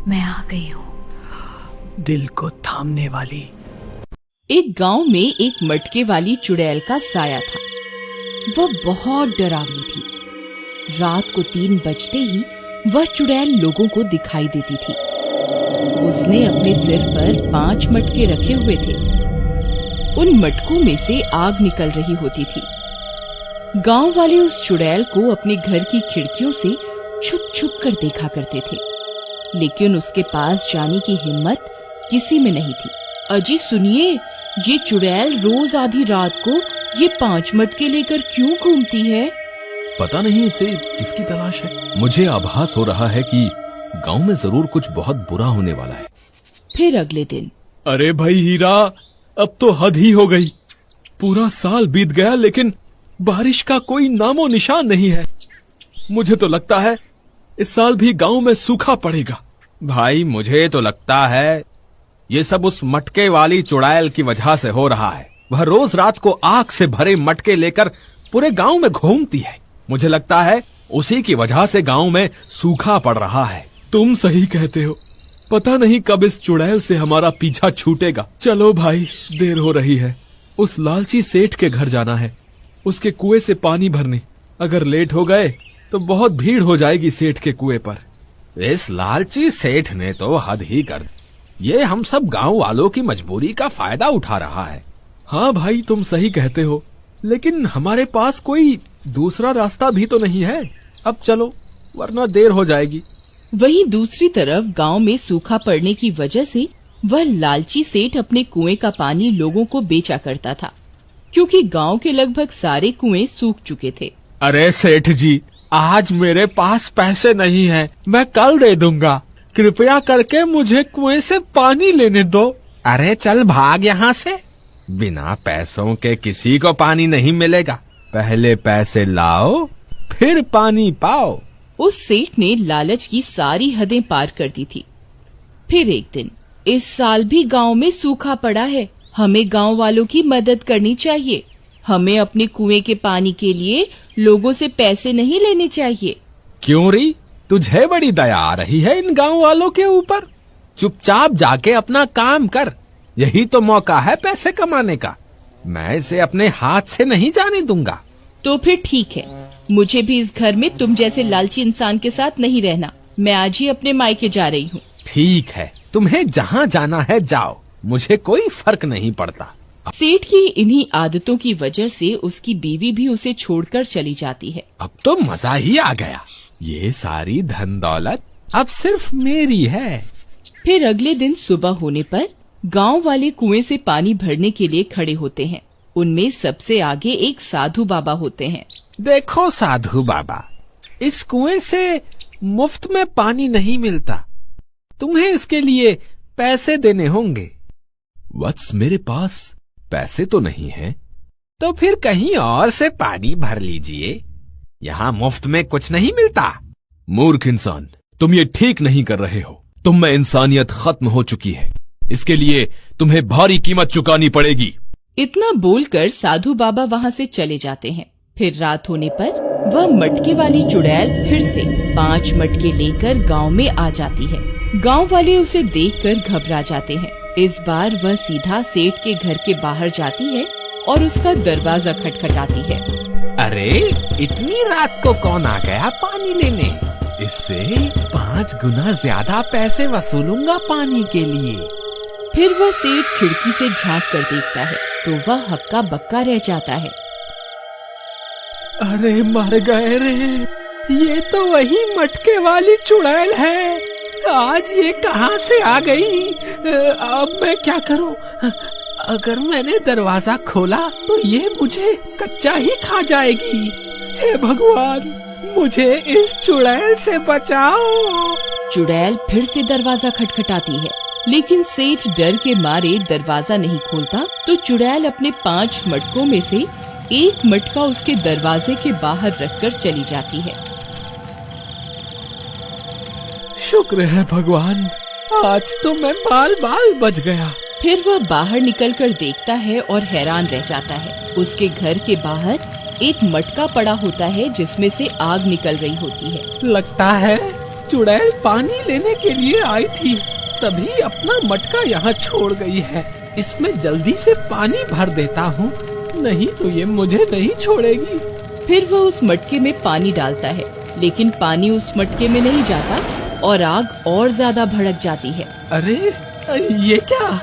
मैं आ गई हूँ। दिल को थामने वाली। एक गांव में एक मटके वाली चुड़ैल का साया था। वह बहुत डरावनी थी। रात को 3 बजते ही वह चुड़ैल लोगों को दिखाई देती थी। उसने अपने सिर पर 5 मटके रखे हुए थे। उन मटकों में से आग निकल रही होती थी। गांव वाले उस चुड़ैल को अपने घर की खिड़कियों से छुप छुप कर देखा करते थे, लेकिन उसके पास जाने की हिम्मत किसी में नहीं थी। अजी सुनिए, ये चुड़ैल रोज आधी रात को ये 5 मटके लेकर क्यों घूमती है? पता नहीं इसे किसकी तलाश है। मुझे आभास हो रहा है कि गांव में जरूर कुछ बहुत बुरा होने वाला है। फिर अगले दिन। अरे भाई हीरा, अब तो हद ही हो गई। पूरा साल बीत गया लेकिन बारिश का कोई नामो निशान नहीं है। मुझे तो लगता है इस साल भी गांव में सूखा पड़ेगा। भाई मुझे तो लगता है ये सब उस मटके वाली चुड़ैल की वजह से हो रहा है। वह रोज रात को आग से भरे मटके लेकर पूरे गांव में घूमती है। मुझे लगता है उसी की वजह से गांव में सूखा पड़ रहा है। तुम सही कहते हो। पता नहीं कब इस चुड़ैल से हमारा पीछा छूटेगा। चलो भाई, देर हो रही है। उस लालची सेठ के घर जाना है, उसके कुएं से पानी भरने। अगर लेट हो गए तो बहुत भीड़ हो जाएगी सेठ के कुएं पर। इस लालची सेठ ने तो हद ही कर दी। ये हम सब गांव वालों की मजबूरी का फायदा उठा रहा है। हाँ भाई, तुम सही कहते हो, लेकिन हमारे पास कोई दूसरा रास्ता भी तो नहीं है। अब चलो, वरना देर हो जाएगी। वहीं दूसरी तरफ गांव में सूखा पड़ने की वजह से वह लालची सेठ अपने कुएं का पानी लोगों को बेचा करता था, क्योंकि गांव के लगभग सारे कुएं सूख चुके थे। अरे सेठ जी, आज मेरे पास पैसे नहीं हैं, मैं कल दे दूंगा। कृपया करके मुझे कुएं से पानी लेने दो। अरे चल भाग यहाँ से। बिना पैसों के किसी को पानी नहीं मिलेगा। पहले पैसे लाओ, फिर पानी पाओ। उस सेठ ने लालच की सारी हदें पार कर दी थी। फिर एक दिन, इस साल भी गांव में सूखा पड़ा है, हमें गांव वालों की मदद करनी चाहिए। हमें अपने कुएं के पानी के लिए लोगों से पैसे नहीं लेने चाहिए। क्यों री, तुझे बड़ी दया आ रही है इन गांव वालों के ऊपर? चुपचाप जाके अपना काम कर। यही तो मौका है पैसे कमाने का। मैं इसे अपने हाथ से नहीं जाने दूंगा। तो फिर ठीक है, मुझे भी इस घर में तुम जैसे लालची इंसान के साथ नहीं रहना। मैं आज ही अपने मायके जा रही हूँ। ठीक है, तुम्हें जहाँ जाना है जाओ, मुझे कोई फर्क नहीं पड़ता। सेठ की इन्हीं आदतों की वजह से उसकी बीवी भी उसे छोड़कर चली जाती है। अब तो मजा ही आ गया। ये सारी धन दौलत अब सिर्फ मेरी है। फिर अगले दिन सुबह होने पर गांव वाले कुएं से पानी भरने के लिए खड़े होते हैं। उनमें सबसे आगे एक साधु बाबा होते हैं। देखो साधु बाबा, इस कुएं से मुफ्त में पानी नहीं मिलता। तुम्हें इसके लिए पैसे देने होंगे। वत्स, मेरे पास पैसे तो नहीं हैं। तो फिर कहीं और से पानी भर लीजिए। यहाँ मुफ्त में कुछ नहीं मिलता। मूर्ख इंसान, तुम ये ठीक नहीं कर रहे हो। तुम में इंसानियत खत्म हो चुकी है। इसके लिए तुम्हें भारी कीमत चुकानी पड़ेगी। इतना बोलकर साधु बाबा वहाँ से चले जाते हैं। फिर रात होने पर वह मटके वाली चुड़ैल फिर से 5 मटके लेकर गांव में आ जाती है। गांव वाले उसे देखकर घबरा जाते हैं। इस बार वह सीधा सेठ के घर के बाहर जाती है और उसका दरवाजा खटखटाती है। अरे इतनी रात को कौन आ गया पानी लेने? इससे 5 गुना ज्यादा पैसे वसूलूंगा पानी के लिए। फिर वह सेठ खिड़की से झांक कर देखता है तो वह हक्का बक्का रह जाता है। अरे मर गए रे, ये तो वही मटके वाली चुड़ैल है। आज ये कहाँ से आ गई? अब मैं क्या करूं? अगर मैंने दरवाजा खोला तो ये मुझे कच्चा ही खा जाएगी। हे भगवान, मुझे इस चुड़ैल से बचाओ। चुड़ैल फिर से दरवाजा खटखटाती है, लेकिन सेठ डर के मारे दरवाजा नहीं खोलता। तो चुड़ैल अपने 5 मटकों में से एक मटका उसके दरवाजे के बाहर रखकर चली जाती है। शुक्र है भगवान, आज तो मैं बाल बाल बच गया। फिर वह बाहर निकलकर देखता है और हैरान रह जाता है। उसके घर के बाहर एक मटका पड़ा होता है जिसमें से आग निकल रही होती है। लगता है चुड़ैल पानी लेने के लिए आई थी, तभी अपना मटका यहाँ छोड़ गई है। इसमें जल्दी से पानी भर देता हूँ, नहीं तो ये मुझे नहीं छोड़ेगी। फिर वह उस मटके में पानी डालता है, लेकिन पानी उस मटके में नहीं जाता और आग और ज्यादा भड़क जाती है। अरे ये क्या,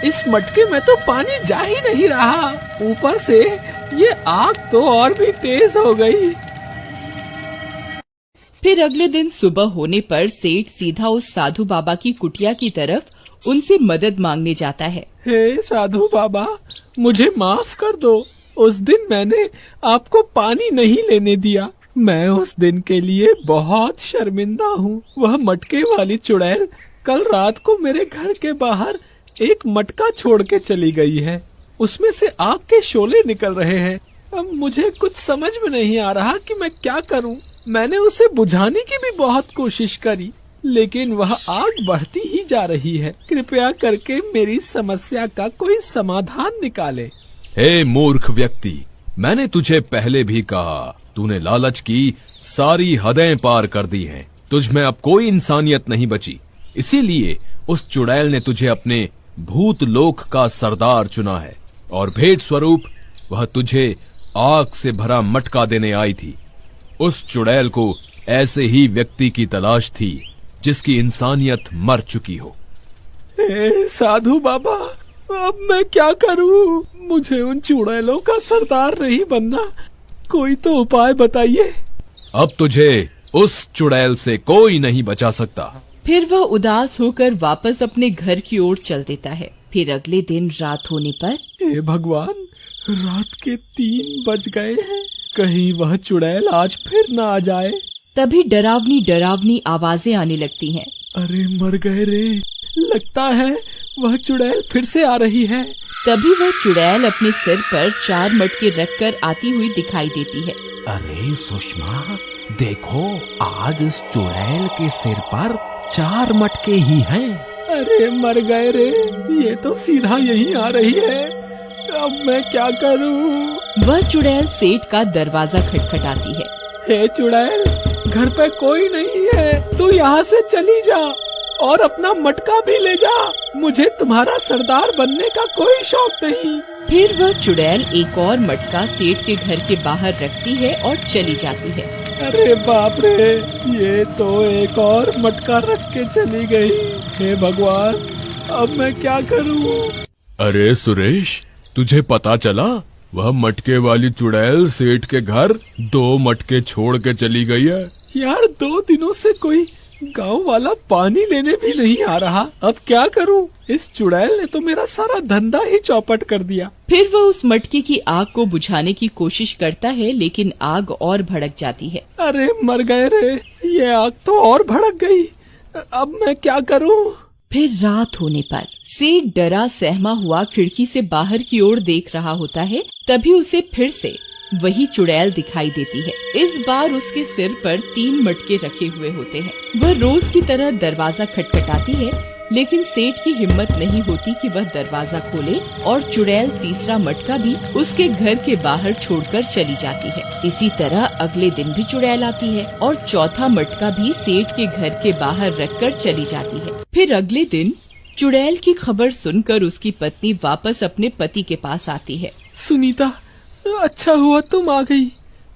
इस मटके में तो पानी जा ही नहीं रहा, ऊपर से ये आग तो और भी तेज हो गई। फिर अगले दिन सुबह होने पर सेठ सीधा उस साधु बाबा की कुटिया की तरफ उनसे मदद मांगने जाता है। हे साधु बाबा, मुझे माफ कर दो, उस दिन मैंने आपको पानी नहीं लेने दिया। मैं उस दिन के लिए बहुत शर्मिंदा हूँ। वह मटके वाली चुड़ैल कल रात को मेरे घर के बाहर एक मटका छोड़ के चली गई है, उसमें से आग के शोले निकल रहे हैं। अब मुझे कुछ समझ में नहीं आ रहा कि मैं क्या करूं। मैंने उसे बुझाने की भी बहुत कोशिश करी, लेकिन वह आग बढ़ती ही जा रही है। कृपया करके मेरी समस्या का कोई समाधान निकाले। हे मूर्ख व्यक्ति, मैंने तुझे पहले भी कहा, तूने लालच की सारी हदें पार कर दी हैं। तुझ में अब कोई इंसानियत नहीं बची, इसीलिए उस चुड़ैल ने तुझे अपने भूत लोक का सरदार चुना है और भेंट स्वरूप वह तुझे आग से भरा मटका देने आई थी। उस चुड़ैल को ऐसे ही व्यक्ति की तलाश थी जिसकी इंसानियत मर चुकी हो। हे साधु बाबा, अब मैं क्या करूं? मुझे उन चुड़ैलों का सरदार नहीं बनना, कोई तो उपाय बताइए। अब तुझे उस चुड़ैल से कोई नहीं बचा सकता। फिर वह उदास होकर वापस अपने घर की ओर चल देता है। फिर अगले दिन रात होने पर, हे भगवान, रात के 3 बज गए हैं, कहीं वह चुड़ैल आज फिर न आ जाए। तभी डरावनी डरावनी आवाजें आने लगती हैं। अरे मर गए रे, लगता है वह चुड़ैल फिर से आ रही है। तभी वह चुड़ैल अपने सिर पर 4 मटके रखकर आती हुई दिखाई देती है। अरे सुषमा, देखो आज इस चुड़ैल के सिर पर 4 मटके ही हैं। अरे मर गए रे, ये तो सीधा यही आ रही है। अब मैं क्या करूं? वह चुड़ैल सेठ का दरवाजा खटखटाती है। हे चुड़ैल, घर पे कोई नहीं है, तू यहाँ से चली जा और अपना मटका भी ले जा। मुझे तुम्हारा सरदार बनने का कोई शौक नहीं। फिर वह चुड़ैल एक और मटका सेठ के घर के बाहर रखती है और चली जाती है। अरे बाप रे, ये तो एक और मटका रख के चली गई। हे भगवान, अब मैं क्या करूं? अरे सुरेश, तुझे पता चला? वह मटके वाली चुड़ैल सेठ के घर 2 मटके छोड़ के चली गई है। यार, 2 दिनों से कोई गांव वाला पानी लेने भी नहीं आ रहा। अब क्या करूं? इस चुड़ैल ने तो मेरा सारा धंधा ही चौपट कर दिया। फिर वह उस मटके की आग को बुझाने की कोशिश करता है, लेकिन आग और भड़क जाती है। अरे मर गए रे, ये आग तो और भड़क गई। अब मैं क्या करूं? फिर रात होने पर सेठ डरा सहमा हुआ खिड़की से बाहर की ओर देख रहा होता है। तभी उसे फिर से वही चुड़ैल दिखाई देती है। इस बार उसके सिर पर 3 मटके रखे हुए होते हैं। वह रोज की तरह दरवाजा खटखटाती है, लेकिन सेठ की हिम्मत नहीं होती कि वह दरवाजा खोले और चुड़ैल तीसरा मटका भी उसके घर के बाहर छोड़कर चली जाती है। इसी तरह अगले दिन भी चुड़ैल आती है और चौथा मटका भी सेठ के घर के बाहर रखकर चली जाती है। फिर अगले दिन चुड़ैल की खबर सुनकर उसकी पत्नी वापस अपने पति के पास आती है। सुनीता, अच्छा हुआ तुम आ गई।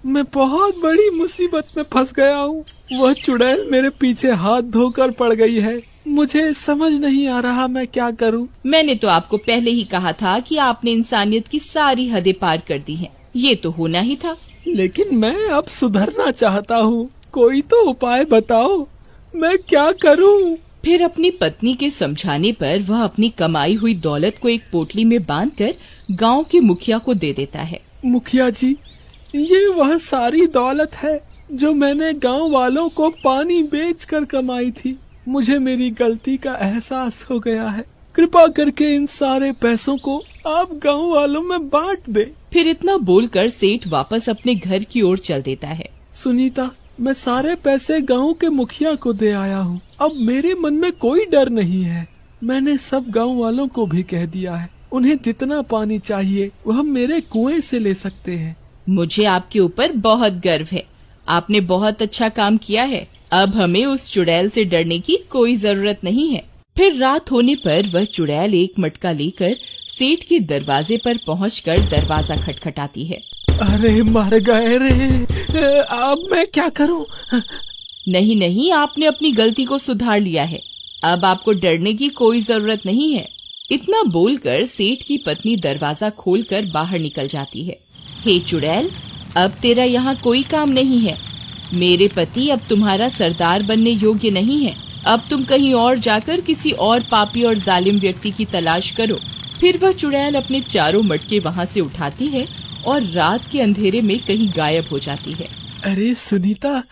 मैं बहुत बड़ी मुसीबत में फंस गया हूँ। वह चुड़ैल मेरे पीछे हाथ धोकर पड़ गई है। मुझे समझ नहीं आ रहा मैं क्या करूँ। मैंने तो आपको पहले ही कहा था कि आपने इंसानियत की सारी हदें पार कर दी हैं। ये तो होना ही था। लेकिन मैं अब सुधरना चाहता हूँ, कोई तो उपाय बताओ, मैं क्या करूँ? फिर अपनी पत्नी के समझाने पर वह अपनी कमाई हुई दौलत को एक पोटली में बांधकर गांव के मुखिया को दे देता है। मुखिया जी, ये वह सारी दौलत है जो मैंने गांव वालों को पानी बेचकर कमाई थी। मुझे मेरी गलती का एहसास हो गया है। कृपा करके इन सारे पैसों को आप गांव वालों में बांट दे। फिर इतना बोलकर सेठ वापस अपने घर की ओर चल देता है। सुनीता, मैं सारे पैसे गांव के मुखिया को दे आया हूँ। अब मेरे मन में कोई डर नहीं है। मैंने सब गांव वालों को भी कह दिया है, उन्हें जितना पानी चाहिए वह मेरे कुएं से ले सकते हैं। मुझे आपके ऊपर बहुत गर्व है। आपने बहुत अच्छा काम किया है। अब हमें उस चुड़ैल से डरने की कोई जरूरत नहीं है। फिर रात होने पर वह चुड़ैल एक मटका लेकर सेठ के दरवाजे पर पहुंचकर दरवाजा खटखटाती है। अरे मर गए रे, अब मैं क्या करूं? नहीं नहीं, आपने अपनी गलती को सुधार लिया है, अब आपको डरने की कोई जरूरत नहीं है। इतना बोलकर सेठ की पत्नी दरवाजा खोलकर बाहर निकल जाती है। हे चुड़ैल, अब तेरा यहाँ कोई काम नहीं है। मेरे पति अब तुम्हारा सरदार बनने योग्य नहीं है। अब तुम कहीं और जाकर किसी और पापी और जालिम व्यक्ति की तलाश करो। फिर वह चुड़ैल अपने चारों मटके वहाँ से उठाती है और रात के अंधेरे में कहीं गायब हो जाती है। अरे सुनीता,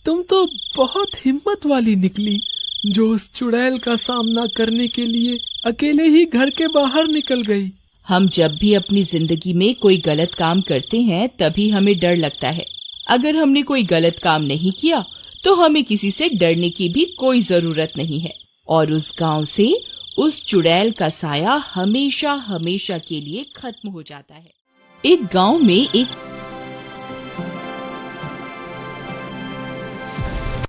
तुम तो बहुत हिम्मत वाली निकली, जो उस चुड़ैल का सामना करने के लिए अकेले ही घर के बाहर निकल गई। हम जब भी अपनी जिंदगी में कोई गलत काम करते हैं तभी हमें डर लगता है। अगर हमने कोई गलत काम नहीं किया तो हमें किसी से डरने की भी कोई जरूरत नहीं है। और उस गांव से उस चुड़ैल का साया हमेशा हमेशा के लिए खत्म हो जाता है। एक गांव में एक